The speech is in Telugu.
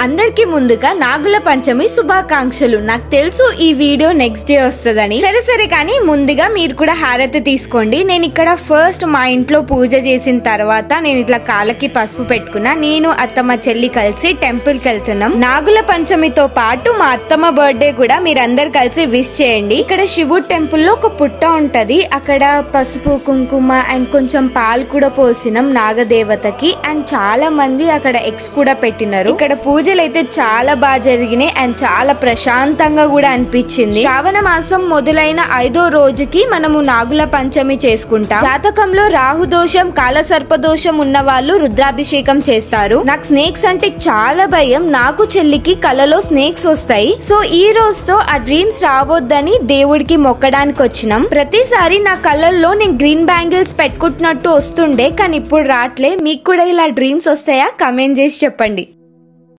అందరికి ముందుగా నాగుల పంచమి శుభాకాంక్షలు. నాకు తెలుసు ఈ వీడియో నెక్స్ట్ డే వస్తుందని. సరే కానీ ముందుగా మీరు కూడా హారతి తీసుకోండి. నేను ఇక్కడ ఫస్ట్ మా ఇంట్లో పూజ చేసిన తర్వాత నేను ఇట్లా కాళ్ళకి పసుపు పెట్టుకున్నా. నేను అత్తమ్మ చెల్లి కలిసి టెంపుల్ కి వెళ్తున్నాం. నాగుల పంచమితో పాటు మా అత్తమ్మ బర్త్డే కూడా మీరందరు కలిసి విష్ చేయండి. ఇక్కడ శివుడు టెంపుల్ లో ఒక పుట్ట ఉంటది. అక్కడ పసుపు కుంకుమ అండ్ కొంచెం పాలు కూడా పోసినాం నాగదేవతకి. అండ్ చాలా మంది అక్కడ ఎగ్స్ కూడా పెట్టినారు. ఇక్కడ పూజలు అయితే చాలా బాగా జరిగినాయి అండ్ చాలా ప్రశాంతంగా కూడా అనిపించింది. శ్రావణ మాసం మొదలైన 5వ రోజుకి మనము నాగుల పంచమి చేసుకుంటాం. జాతకంలో రాహుదోషం కాలసర్పదోషం ఉన్న వాళ్ళు రుద్రాభిషేకం చేస్తారు. నాకు స్నేక్స్ అంటే చాలా భయం. నాకు చెల్లికి కలలో స్నేక్స్ వస్తాయి. సో ఈ రోజుతో ఆ డ్రీమ్స్ రావద్దని దేవుడికి మొక్కడానికి వచ్చినాం. ప్రతిసారి నా కళ్ళల్లో నేను గ్రీన్ బ్యాంగిల్స్ పెట్టుకుంటున్నట్టు వస్తుండే, కానీ ఇప్పుడు రావట్లే. మీకు కూడా ఇలా డ్రీమ్స్ వస్తాయా? కమెంట్ చేసి చెప్పండి.